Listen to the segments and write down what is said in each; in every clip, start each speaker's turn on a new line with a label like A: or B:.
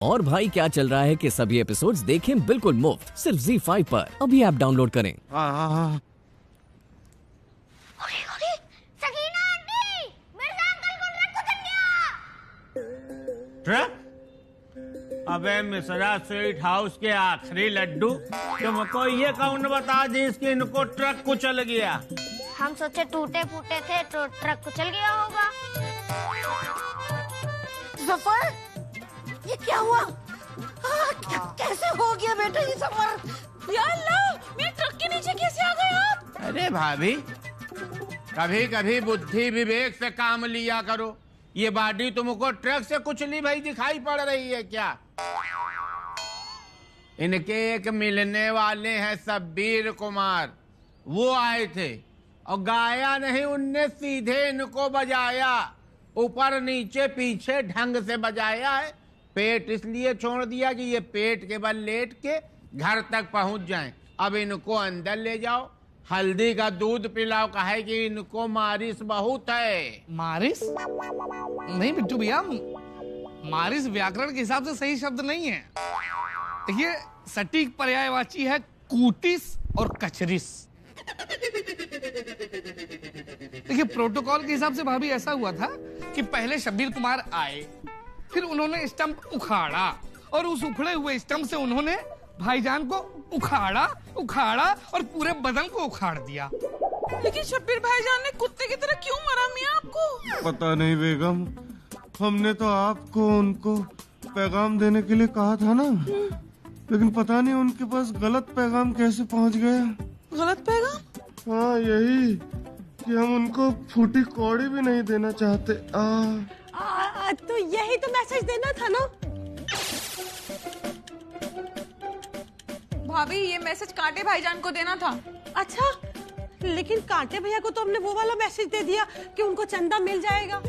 A: और भाई क्या चल रहा है कि सभी एपिसोड्स देखें बिल्कुल मुफ्त सिर्फ ZEE5 पर। अभी ऐप डाउनलोड करें।
B: सकीना आंटी, मिर्जा अंकल को ट्रक कुचल गया।
C: ट्रक? अबे मिश्रा स्वीट हाउस के आखिरी लड्डू, तुमको ये कौन बता दी इसकी इनको ट्रक कुचल गया?
B: हम सोचे टूटे फूटे थे तो ट्रक कुचल गया होगा।
D: जफर, ये क्या हुआ? कैसे हो गया बेटा ये सफर? या अल्लाह, मेरे ट्रक के नीचे कैसे आ गए आप?
C: अरे भाभी, कभी कभी बुद्धि विवेक से काम लिया करो। ये बॉडी तुमको ट्रक से कुचली भाई दिखाई पड़ रही है क्या? इनके एक मिलने वाले हैं शब्बीर कुमार, वो आए थे और गाया नहीं, उनने सीधे इनको बजाया, ऊपर नीचे पीछे ढंग से बजाया है। पेट इसलिए छोड़ दिया कि ये पेट के बल लेट के घर तक पहुंच जाएं। अब इनको अंदर ले जाओ, हल्दी का दूध पिलाओ, कहे कि इनको मारिश बहुत है।
E: मारिश? नहीं बिट्टू भैया, मारिश व्याकरण के हिसाब से सही शब्द नहीं है। देखिए, सटीक पर्यायवाची है कूटिस और कचरिस। देखिए, प्रोटोकॉल के हिसाब से भाभी ऐसा हुआ था कि पहले शब्बीर कुमार आए, फिर उन्होंने स्टंप उखाड़ा और उस उखड़े हुए स्टंप से उन्होंने भाईजान को उखाड़ा और पूरे बदन को उखाड़ दिया।
D: लेकिन शब्बीर भाईजान ने कुत्ते की तरह क्यों मारा मियां आपको?
F: पता नहीं बेगम, हमने तो आपको उनको पैगाम देने के लिए कहा था ना, लेकिन पता नहीं उनके पास गलत पैगाम कैसे पहुंच गया।
D: गलत पैगाम?
F: हाँ, यही कि हम उनको फूटी कौड़ी भी नहीं देना चाहते।
D: तो यही तो मैसेज देना था ना। भाभी, ये मैसेज कांटे भाईजान को देना था। अच्छा, लेकिन कांटे भैया को तो हमने वो वाला मैसेज दे दिया कि उनको चंदा मिल जाएगा।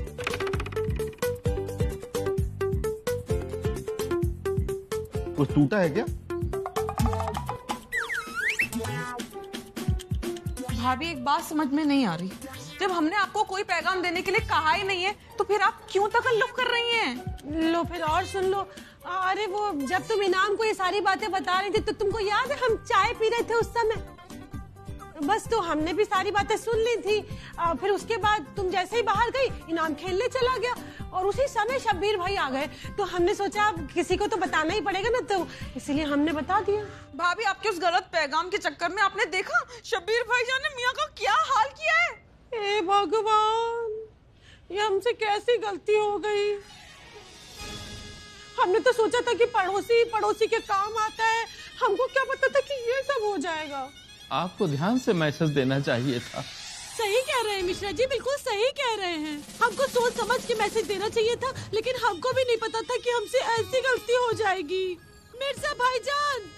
F: कुछ टूटा है क्या?
D: भाभी, एक बात समझ में नहीं आ रही, जब हमने आपको कोई पैगाम देने के लिए कहा ही नहीं है तो फिर आप क्यों तकल्लुफ कर रही हैं? लो फिर और सुन लो। अरे वो जब तुम इनाम को ये सारी बातें बता रही थी तो तुमको याद है हम चाय पी रहे थे उस समय? बस तो हमने भी सारी बातें सुन ली थी। फिर उसके बाद तुम जैसे ही बाहर गई, इनाम खेलने चला गया और उसी समय शब्बीर भाई आ गए। तो हमने सोचा अब किसी को तो बताना ही पड़ेगा ना, तो इसीलिए हमने बता दिया। भाभी, आपके उस गलत पैगाम के चक्कर में आपने देखा शब्बीर भाईजान ने मियां का क्या हाल किया है? हे भगवान, ये हमसे कैसी गलती हो गई। हमने तो सोचा था कि पड़ोसी के काम आता है, हमको क्या पता था कि ये सब हो जाएगा।
G: आपको ध्यान से मैसेज देना चाहिए था।
D: सही कह रहे हैं मिश्रा जी, बिल्कुल सही कह रहे हैं। हमको सोच समझ के मैसेज देना चाहिए था, लेकिन हमको भी नहीं पता था कि हमसे ऐसी गलती हो जाएगी। मिर्जा भाईजान,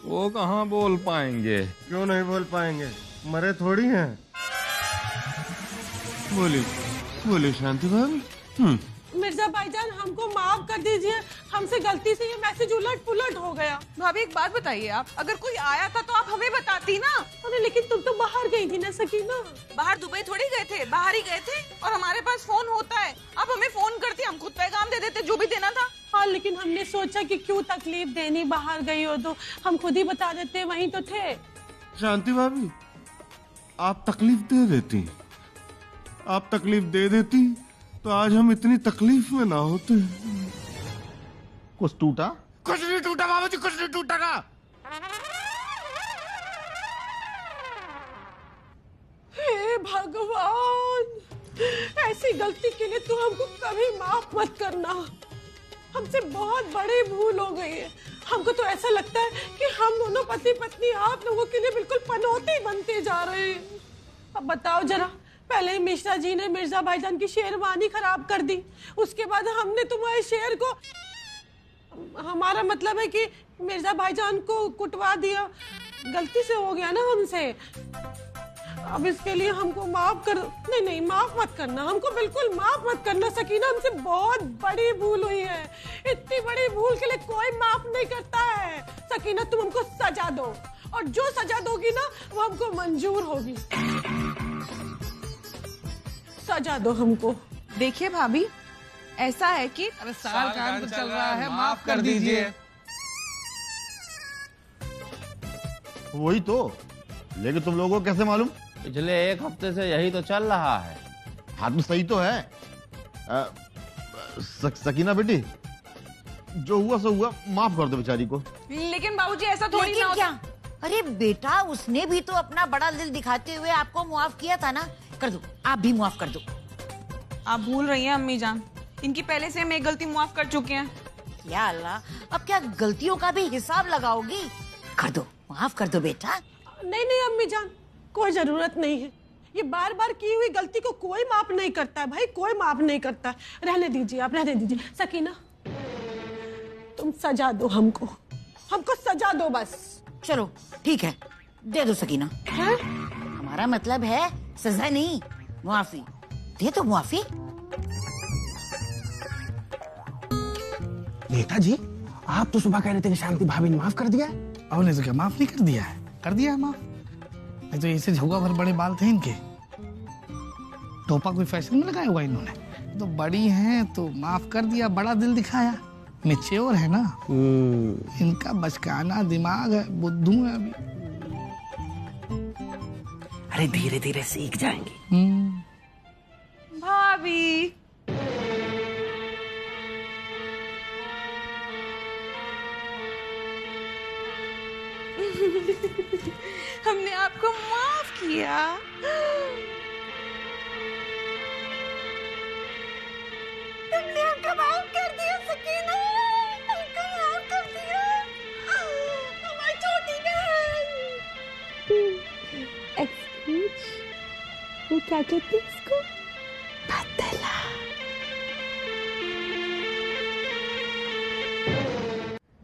G: वो कहाँ बोल पाएंगे?
F: क्यों नहीं बोल पाएंगे, मरे थोड़ी हैं। बोली शांति भाभी।
D: मिर्जा भाईजान, हमको माफ कर दीजिए, हमसे गलती से ये मैसेज उलट पुलट हो गया। भाभी, एक बात बताइए, आप अगर कोई आया था तो आप हमें बताती ना। अरे लेकिन तुम तो बाहर गई थी ना सकीना। बाहर दुबई थोड़ी गए थे, बाहर ही गए थे, और हमारे पास फोन होता है। आप हमें फोन करती, हम खुद पैगाम दे देते जो भी देना था। हाँ, लेकिन हमने सोचा कि क्यों तकलीफ देनी, बाहर गई हो तो हम खुद ही बता देते, वहीं तो थे।
F: शांति भाभी, आप तकलीफ दे देती तो आज हम इतनी तकलीफ में ना होते।
G: कुछ टूटा?
C: कुछ नहीं टूटा बाबू जी, कुछ नहीं टूटा ना।
D: हे भगवान, ऐसी गलती के लिए तू हमको कभी माफ मत करना। हमसे बहुत बड़ी भूल हो गई है। हमको तो ऐसा लगता है कि हम दोनों पति पत्नी आप लोगों के लिए बिल्कुल पनौती बनते जा रहे हैं। अब बताओ जरा, पहले ही मिश्रा जी ने मिर्जा भाईजान की शेरवानी खराब कर दी, उसके बाद हमने तुम्हारे शेर को, हमारा मतलब है कि मिर्जा भाईजान को कुटवा दिया। गलती से हो गया ना हमसे। अब इसके लिए हमको माफ कर। नहीं, माफ मत करना, हमको बिल्कुल माफ मत करना सकीना, हमसे बहुत बड़ी भूल हुई है। इतनी बड़ी भूल के लिए कोई माफ नहीं करता है। सकीना, तुम हमको सजा दो, और जो सजा दोगी ना वो हमको मंजूर होगी। सजा दो हमको।
H: देखिए भाभी, ऐसा है कि
E: अरे साल का अंत चल रहा है, माफ कर दीजिए।
I: वही तो, लेकिन तुम लोगों को कैसे मालूम?
C: पिछले 1 हफ्ते से यही तो चल रहा है।
I: हाँ तो सही तो है। सकीना बेटी, जो हुआ सो हुआ, माफ कर दो बेचारी को।
H: लेकिन बाबूजी ऐसा थोड़ी ना
J: लेकिन क्या? अरे बेटा, उसने भी तो अपना बड़ा दिल दिखाते हुए आपको मुआफ किया था ना। कर दो, आप भी मुआफ कर दो।
H: आप भूल रही हैं अम्मी जान, इनकी पहले से हम एक गलती माफ कर चुके हैं।
J: या अल्लाह, अब क्या गलतियों का भी हिसाब लगाओगी? कर दो, माफ कर दो बेटा।
D: नहीं नहीं अम्मी जान, कोई जरूरत नहीं है। ये बार बार की हुई गलती को कोई माफ नहीं करता है भाई, कोई माफ नहीं करता है। रहने दीजिए, आप रहने दीजिए। सकीना, तुम सजा दो हमको, हमको सजा दो बस।
J: चलो ठीक है, दे दो सकीना।
D: है?
J: हमारा मतलब है सजा नहीं, मुआफी। दे दो मुआफी।
E: नेताजी, आप तो सुबह कह रहे थे कि शांति भाभी ने माफ कर दिया है। और नहीं तो क्या, माफ नहीं कर दिया है? कर दिया है माफ। नहीं तो ऐसे झुआ भर बड़े बाल थे इनके, टोपा कोई फैशन में लगाया हुआ इन्होंने। तो बड़ी हैं तो माफ कर दिया, बड़ा दिल दिखाया। मैच्योर है ना, इनका बचकाना दिमाग है, बुद्धू है अभी।
A: अरे धीरे धीरे सीख जाएंगे।
H: भाभी, हमने आपको माफ किया।
B: तुमने हमको माफ कर दिया सकीना, हमको माफ कर दिया, हमारी छोटी बहन। एक्सक्यूज, वो क्या कहते हैं इसको? बदला।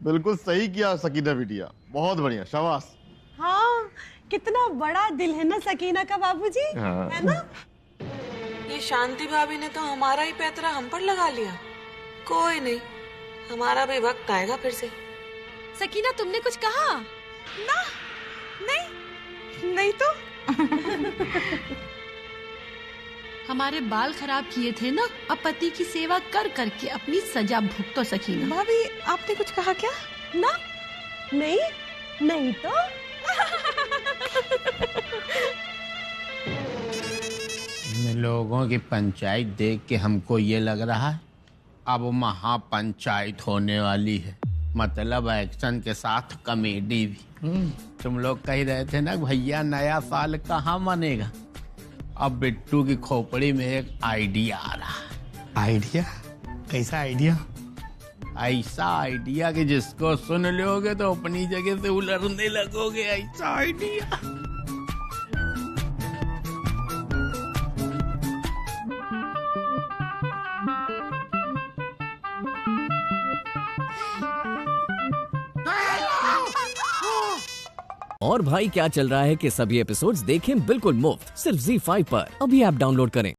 I: बिल्कुल सही किया सकीना बिटिया, बहुत बढ़िया, शाबाश।
D: हाँ, कितना बड़ा दिल है ना सकीना का बाबूजी, है ना?
H: ये शांति भाभी ने तो हमारा ही पैतरा हम पर लगा लिया। कोई नहीं, हमारा भी वक्त आएगा फिर से।
B: सकीना, तुमने कुछ कहा?
H: ना, नहीं, नहीं तो।
K: हमारे बाल खराब किए थे ना, अब पति की सेवा कर करके अपनी सजा भुगतो सकीना।
H: भाभी, आपने कुछ कहा क्या?
D: ना, नहीं, नहीं तो।
C: इन लोगों की पंचायत देख के हमको ये लग रहा है अब महापंचायत होने वाली है। मतलब एक्शन के साथ कॉमेडी भी। तुम लोग कह रहे थे ना भैया नया साल कहाँ मनेगा, अब बिट्टू की खोपड़ी में एक आइडिया आ रहा है।
E: आइडिया? कैसा आइडिया?
C: ऐसा आइडिया कि जिसको सुन लोगे तो अपनी जगह से उलरने लगोगे, ऐसा आइडिया।
A: और भाई क्या चल रहा है कि सभी एपिसोड्स देखें बिल्कुल मुफ्त सिर्फ ZEE5 पर। अभी ऐप डाउनलोड करें।